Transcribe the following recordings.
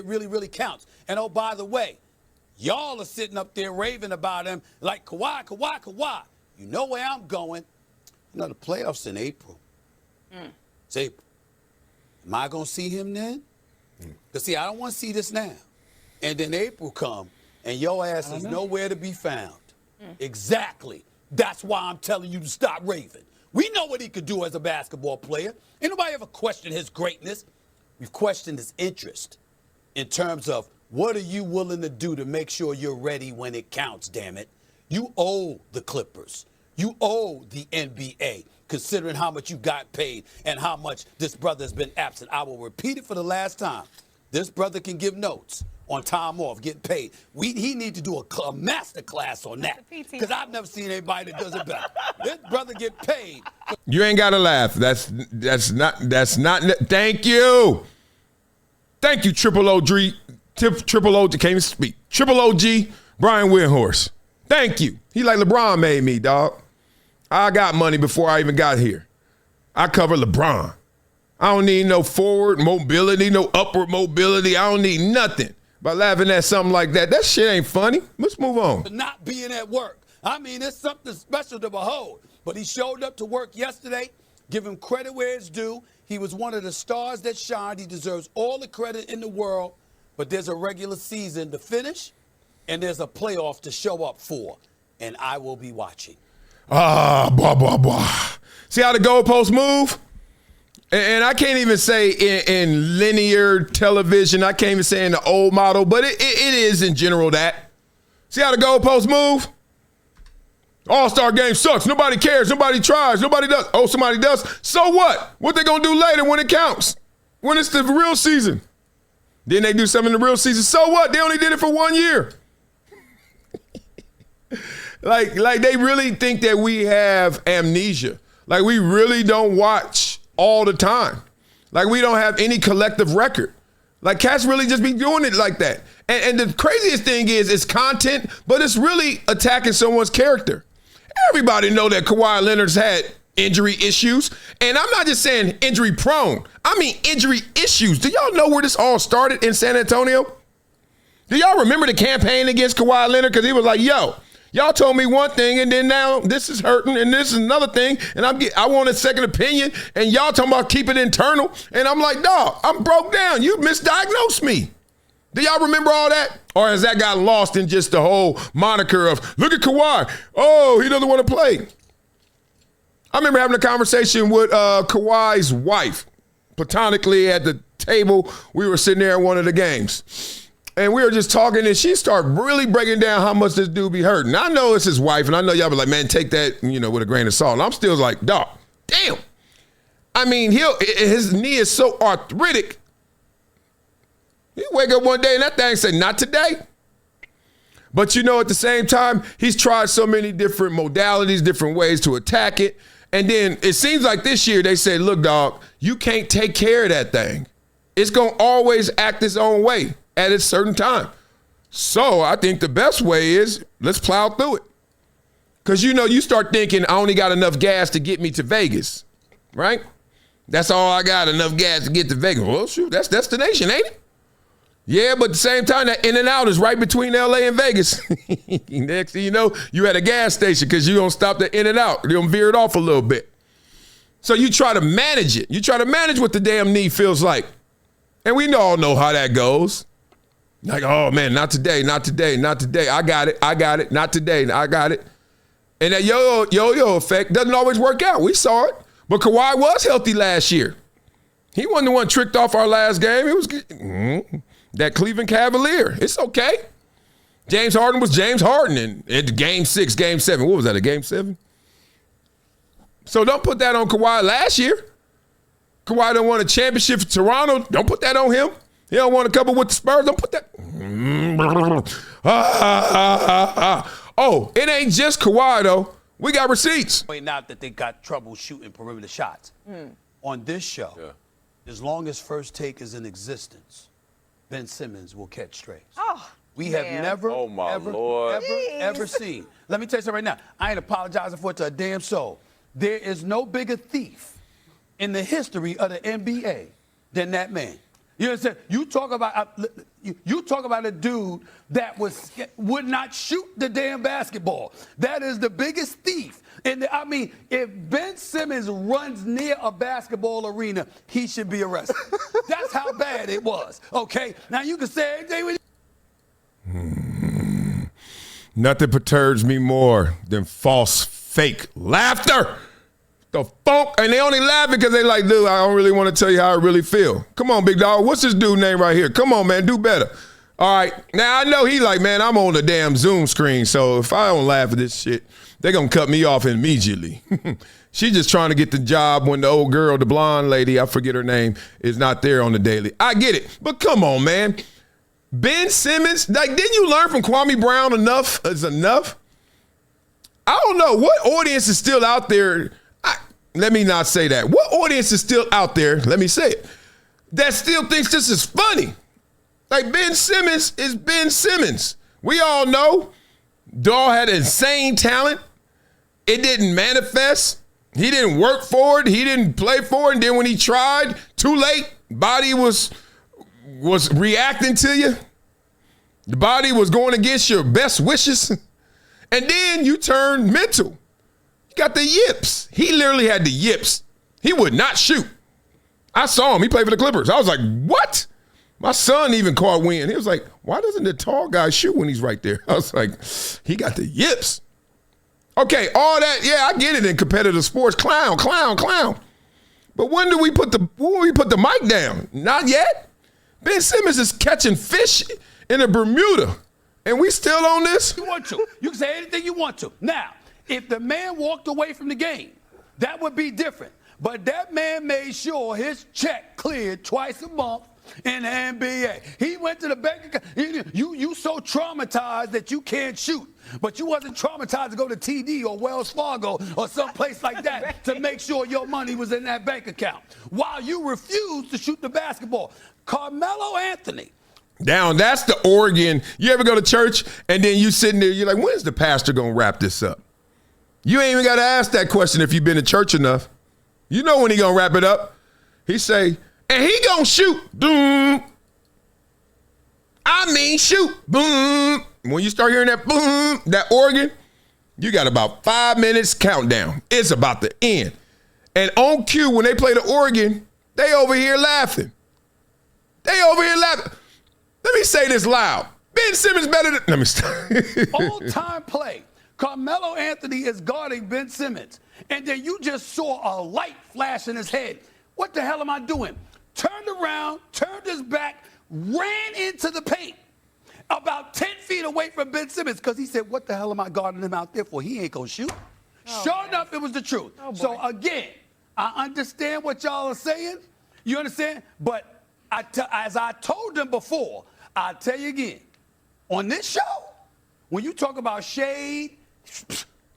It really, really counts. And oh, by the way, y'all are sitting up there raving about him like Kawhi, Kawhi, Kawhi. You know where I'm going. You know, the playoffs in April. It's April. Am I going to see him then? Because, see, I don't want to see this now. And then April come, and your ass is nowhere to be found. Exactly. That's why I'm telling you to stop raving. We know what he could do as a basketball player. Ain't nobody ever questioned his greatness. We've questioned his interest in terms of what are you willing to do to make sure you're ready when it counts, damn it. You owe the Clippers. You owe the NBA, considering how much you got paid and how much this brother has been absent. I will repeat it for the last time. This brother can give notes on time off, getting paid. He need to do a master class on that, because I've never seen anybody that does it better. This brother get paid. You ain't got to laugh. That's not. Thank you. Thank you, Triple OG. Triple OG can't even speak. Triple OG, Brian Windhorse. Thank you. He like LeBron made me, dog. I got money before I even got here. I cover LeBron. I don't need no forward mobility, no upward mobility. I don't need nothing. By laughing at something like that, that shit ain't funny. Let's move on. Not being at work. I mean, it's something special to behold. But he showed up to work yesterday. Give him credit where it's due. He was one of the stars that shined. He deserves all the credit in the world. But there's a regular season to finish, and there's a playoff to show up for. And I will be watching. Blah, blah, blah. See how the goalposts move? And I can't even say in linear television. I can't even say in the old model, but it is in general that. See how the goalposts move? All-Star game sucks. Nobody cares. Nobody tries. Nobody does. Oh, somebody does. So what? What they going to do later when it counts? When it's the real season? Then they do something in the real season. So what? They only did it for 1 year. Like they really think that we have amnesia. Like we really don't watch all the time. Like we don't have any collective record. Like cats really just be doing it like that. And the craziest thing is it's content, but it's really attacking someone's character. Everybody know that Kawhi Leonard's had injury issues. And I'm not just saying injury prone. I mean injury issues. Do y'all know where this all started in San Antonio? Do y'all remember the campaign against Kawhi Leonard? Because he was like, yo, y'all told me one thing, and then now this is hurting, and this is another thing, and I want a second opinion, and y'all talking about keep it internal. And I'm like, dog, I'm broke down. You misdiagnosed me. Do y'all remember all that? Or has that got lost in just the whole moniker of, look at Kawhi. Oh, he doesn't want to play. I remember having a conversation with Kawhi's wife, platonically at the table. We were sitting there at one of the games. And we were just talking, and she started really breaking down how much this dude be hurting. I know it's his wife, and I know y'all be like, man, take that, with a grain of salt. And I'm still like, dog, damn. I mean, his knee is so arthritic. He wake up one day and that thing say, not today. But at the same time, he's tried so many different modalities, different ways to attack it. And then it seems like this year they say, look, dog, you can't take care of that thing. It's going to always act its own way at a certain time. So I think the best way is let's plow through it. Because, you start thinking I only got enough gas to get me to Vegas, right? That's all I got, enough gas to get to Vegas. Well, shoot, that's destination, ain't it? Yeah, but at the same time, that in and out is right between L.A. and Vegas. Next thing you know, you at a gas station because you don't stop the in and out. You don't veer it off a little bit. So you try to manage it. You try to manage what the damn knee feels like. And we all know how that goes. Like, oh, man, not today, not today, not today. I got it, not today, I got it. And that yo-yo effect doesn't always work out. We saw it. But Kawhi was healthy last year. He wasn't the one tricked off our last game. It was that Cleveland Cavalier. It's okay. James Harden was James Harden in game 6, game 7. What was that, a game 7? So don't put that on Kawhi last year. Kawhi don't want a championship for Toronto. Don't put that on him. He don't want a couple with the Spurs. Don't put that. Oh, it ain't just Kawhi, though. We got receipts. Not that they got trouble shooting perimeter shots. On this show, as long as First Take is in existence, Ben Simmons will catch strays. Oh, we have never, ever seen. Let me tell you something right now. I ain't apologizing for it to a damn soul. There is no bigger thief in the history of the NBA than that man. You understand? You talk about a dude that would not shoot the damn basketball. That is the biggest thief. And I mean, if Ben Simmons runs near a basketball arena, he should be arrested. That's how bad it was. Okay. Now you can say anything with. Nothing perturbs me more than false, fake laughter. The funk, and they only laugh because they like, dude, I don't really want to tell you how I really feel. Come on, big dog. What's this dude name right here? Come on, man, do better. All right. Now, I know he like, man, I'm on the damn Zoom screen, so if I don't laugh at this shit, they're going to cut me off immediately. She's just trying to get the job when the old girl, the blonde lady, I forget her name, is not there on the daily. I get it, but come on, man. Ben Simmons, like, didn't you learn from Kwame Brown enough is enough? I don't know. What audience is still out there? Let me not say that. What audience is still out there, let me say it, that still thinks this is funny? Like, Ben Simmons is Ben Simmons. We all know Dawg had insane talent. It didn't manifest. He didn't work for it. He didn't play for it. And then when he tried, too late, body was reacting to you. The body was going against your best wishes. And then you turned mental. You got the yips. He literally had the yips. He would not shoot. I saw him. He played for the Clippers. I was like, what? My son even caught wind. He was like, why doesn't the tall guy shoot when he's right there? I was like, he got the yips. Okay, all that, yeah, I get it in competitive sports. Clown. But when we put the mic down? Not yet. Ben Simmons is catching fish in a Bermuda. And we still on this? You want to. You can say anything you want to. Now, if the man walked away from the game, that would be different. But that man made sure his check cleared twice a month in the NBA. He went to the bank account. You so traumatized that you can't shoot. But you wasn't traumatized to go to TD or Wells Fargo or someplace like that to make sure your money was in that bank account. While you refused to shoot the basketball. Carmelo Anthony. Down, that's the Oregon. You ever go to church and then you sitting there, you're like, when's the pastor going to wrap this up? You ain't even got to ask that question if you've been to church enough. You know when he going to wrap it up. He say, and he going to shoot. Boom. I mean shoot. Boom. When you start hearing that boom, that organ, you got about 5 minutes countdown. It's about to end. And on cue, when they play the organ, they over here laughing. Let me say this loud. Ben Simmons better than, let me stop. All-time play. Carmelo Anthony is guarding Ben Simmons. And then you just saw a light flash in his head. What the hell am I doing? Turned around, turned his back, ran into the paint about 10 feet away from Ben Simmons because he said, what the hell am I guarding him out there for? He ain't going to shoot. Sure enough, it was the truth. So, again, I understand what y'all are saying. You understand? But as I told them before, I'll tell you again. On this show, when you talk about shade,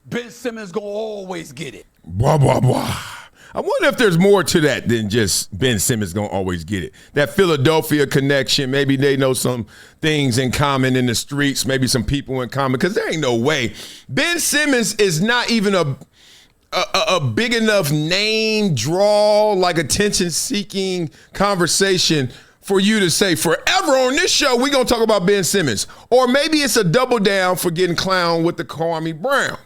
Ben Simmons going to always get it. Blah, blah, blah. I wonder if there's more to that than just Ben Simmons going to always get it. That Philadelphia connection, maybe they know some things in common in the streets, maybe some people in common, because there ain't no way. Ben Simmons is not even a big enough name draw, like attention-seeking conversation for you to say forever on this show, we're going to talk about Ben Simmons. Or maybe it's a double down for getting clowned with the Kwame Brown.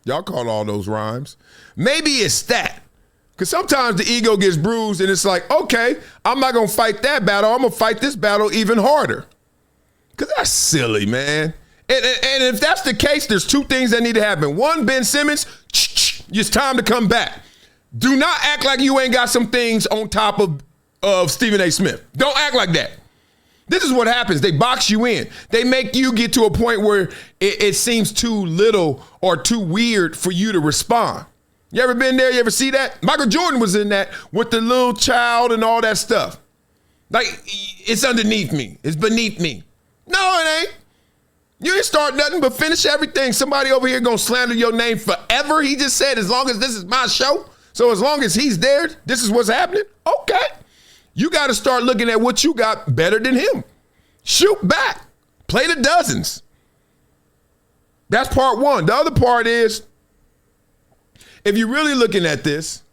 Y'all caught all those rhymes. Maybe it's that. Because sometimes the ego gets bruised and it's like, okay, I'm not going to fight that battle. I'm going to fight this battle even harder. Because that's silly, man. And if that's the case, there's two things that need to happen. One, Ben Simmons, it's time to come back. Do not act like you ain't got some things on top of Stephen A. Smith. Don't act like that. This is what happens. They box you in. They make you get to a point where it seems too little or too weird for you to respond. You ever been there? You ever see that? Michael Jordan was in that with the little child and all that stuff. Like, it's underneath me. It's beneath me. No, it ain't. You ain't start nothing but finish everything. Somebody over here gonna slander your name forever. He just said, as long as this is my show, so as long as he's there, this is what's happening. Okay. You got to start looking at what you got better than him. Shoot back. Play the dozens. That's part one. The other part is, if you're really looking at this,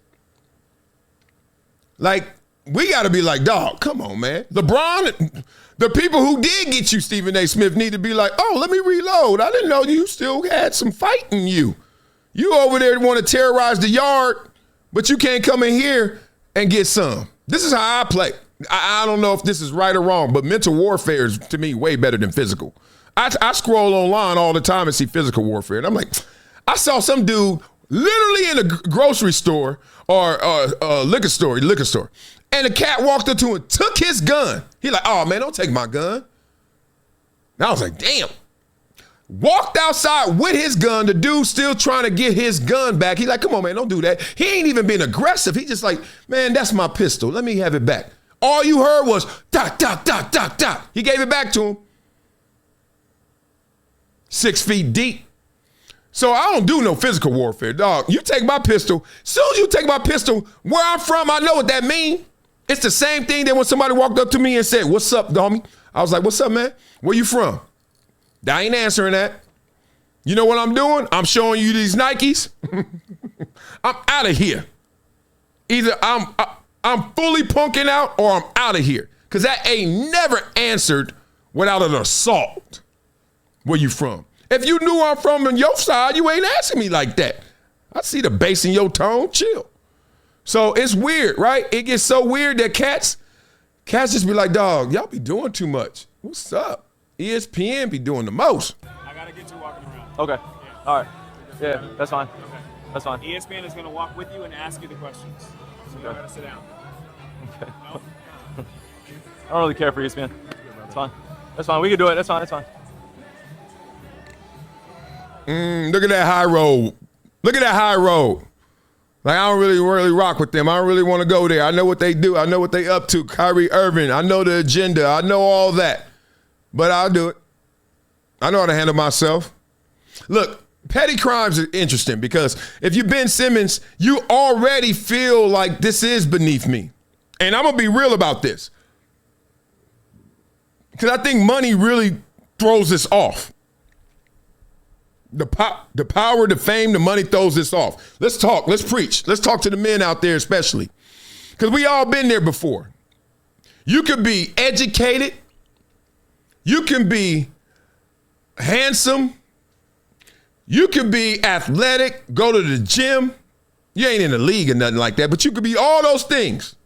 like, we got to be like, dog, come on, man. LeBron, the people who did get you, Stephen A. Smith, need to be like, oh, let me reload. I didn't know you still had some fight in you. You over there want to terrorize the yard, but you can't come in here and get some. This is how I play. I don't know if this is right or wrong, but mental warfare is, to me, way better than physical. I scroll online all the time and see physical warfare, and I'm like, I saw some dude literally in a grocery store or liquor store, and a cat walked up to him and took his gun. He like, oh, man, don't take my gun. And I was like, damn. Walked outside with his gun. The dude still trying to get his gun back. He like, come on, man, don't do that. He ain't even being aggressive. He just like, man, that's my pistol. Let me have it back. All you heard was, dot, dot, dot, dot, dot. He gave it back to him. 6 feet deep. So I don't do no physical warfare, dog. You take my pistol. Soon as you take my pistol, where I'm from, I know what that means. It's the same thing that when somebody walked up to me and said, what's up, homie? I was like, what's up, man? Where you from? I ain't answering that. You know what I'm doing? I'm showing you these Nikes. I'm out of here. Either I'm fully punking out or I'm out of here. Because that ain't never answered without an assault. Where you from? If you knew I'm from on your side, you ain't asking me like that. I see the bass in your tone. Chill. So it's weird, right? It gets so weird that cats just be like, dog, y'all be doing too much. What's up? ESPN be doing the most. I got to get you walking around. Okay. Yeah. All right. Yeah, that's fine. Okay. That's fine. ESPN is going to walk with you and ask you the questions. So you got to sit down. Okay. No? I don't really care for ESPN. That's fine. That's fine. We can do it. That's fine. That's fine. Look at that high road. Look at that high road. Like, I don't really rock with them. I don't really want to go there. I know what they do. I know what they up to. Kyrie Irving. I know the agenda. I know all that. But I'll do it. I know how to handle myself. Look, petty crimes are interesting because if you're Ben Simmons, you already feel like this is beneath me. And I'm going to be real about this. Because I think money really throws this off. The power, the fame, the money throws this off. Let's talk. Let's preach. Let's talk to the men out there especially. Because we all been there before. You could be educated. You can be handsome. You can be athletic, go to the gym. You ain't in the league or nothing like that, but you could be all those things.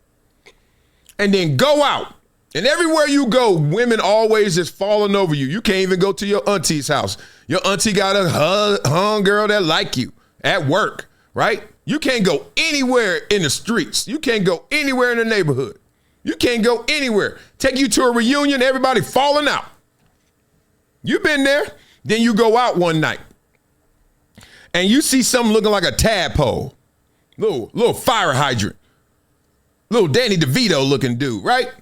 And then go out. And everywhere you go, women always just falling over you. You can't even go to your auntie's house. Your auntie got a hung girl that like you at work, right? You can't go anywhere in the streets. You can't go anywhere in the neighborhood. You can't go anywhere. Take you to a reunion, everybody falling out. You've been there. Then you go out one night and you see something looking like a tadpole, little fire hydrant, little Danny DeVito looking dude, right?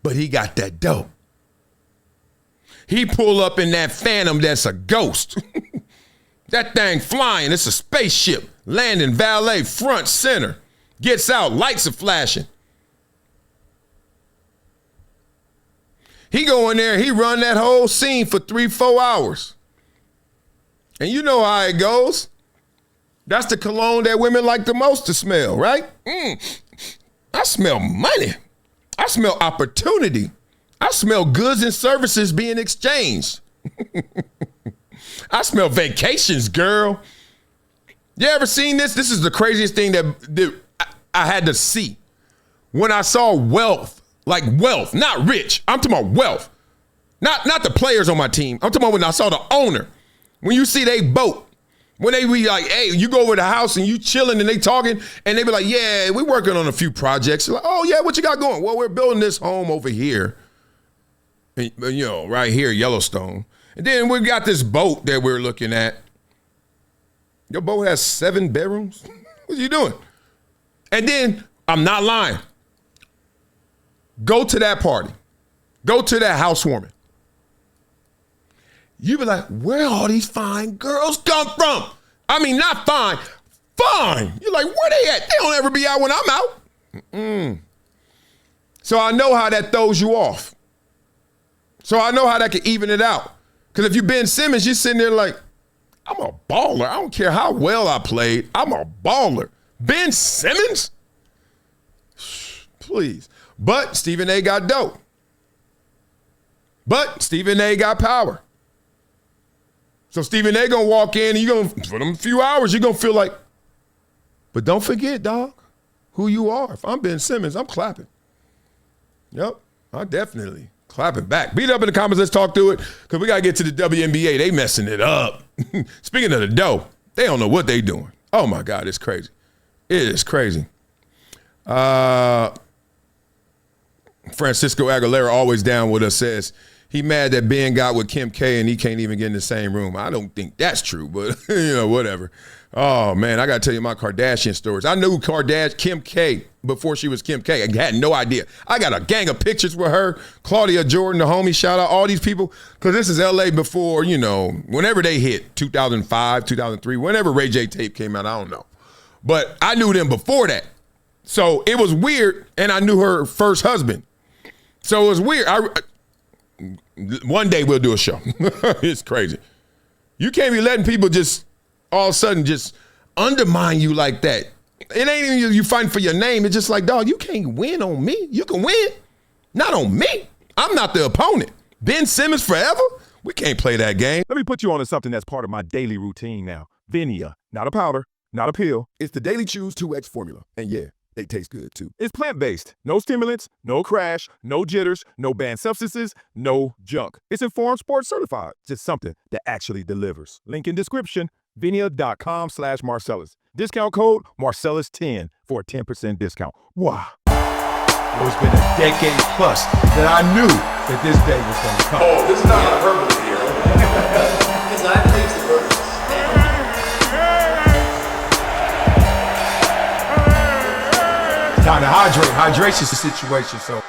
But he got that dope. He pull up in that Phantom that's a ghost. That thing flying, it's a spaceship, landing valet, front, center. Gets out, lights are flashing. He go in there, he run that whole scene for 3-4 hours. And you know how it goes. That's the cologne that women like the most to smell, right? I smell money. I smell opportunity. I smell goods and services being exchanged. I smell vacations, girl. You ever seen this? This is the craziest thing that I had to see. When I saw wealth, like wealth, not rich. I'm talking about wealth. Not the players on my team. I'm talking about when I saw the owner. When you see they boat. When they be like, hey, you go over to the house and you chilling and they talking and they be like, yeah, we working on a few projects. Like, oh, yeah, what you got going? Well, we're building this home over here, and, you know, right here, Yellowstone. And then we got this boat that we're looking at. Your boat has 7 bedrooms? What are you doing? And then, I'm not lying. Go to that party. Go to that housewarming. You be like, where all these fine girls come from? I mean, not fine, fine. You're like, where they at? They don't ever be out when I'm out. So I know how that throws you off. So I know how that can even it out. Because if you're Ben Simmons, you're sitting there like, I'm a baller. I don't care how well I played. I'm a baller. Ben Simmons? Please. But Stephen A got dope. But Stephen A got power. So Stephen A gonna walk in and you gonna, for them few hours, you're gonna feel like, but don't forget, dog, who you are. If I'm Ben Simmons, I'm clapping. Yep, I definitely clapping back. Beat it up in the comments, let's talk through it, because we gotta get to the WNBA. They messing it up. Speaking of the dough, they don't know what they doing. Oh my God, it's crazy. It is crazy. Francisco Aguilera, always down with us, says he mad that Ben got with Kim K and he can't even get in the same room. I don't think that's true, but whatever. Oh man, I gotta tell you my Kardashian stories. I knew Kim K before she was Kim K. I had no idea. I got a gang of pictures with her, Claudia Jordan, the homie, shout out all these people, because this is LA before, whenever they hit, 2005, 2003, whenever Ray J tape came out, I don't know. But I knew them before that. So it was weird, and I knew her first husband. So it was weird. One day we'll do a show. It's crazy. You can't be letting people just all of a sudden just undermine you like that. It ain't even you fighting for your name. It's just like, dog, you can't win on me. You can win, not on me. I'm not the opponent. Ben Simmons forever? We can't play that game. Let me put you on to something that's part of my daily routine now. VINIA, not a powder, not a pill. It's the Daily Chews 2X formula. And yeah, they taste good too. It's plant-based. No stimulants, no crash, no jitters, no banned substances, no junk. It's Informed Sports certified. Just something that actually delivers. Link in description, vinia.com/Marcellus. Discount code Marcellus10 for a 10% discount. Wow. It's been a decade plus that I knew that this day was going to come. Oh, this is not hyperbole here. Because I believe it's the purpose. Time to hydrate. Hydration's the situation, so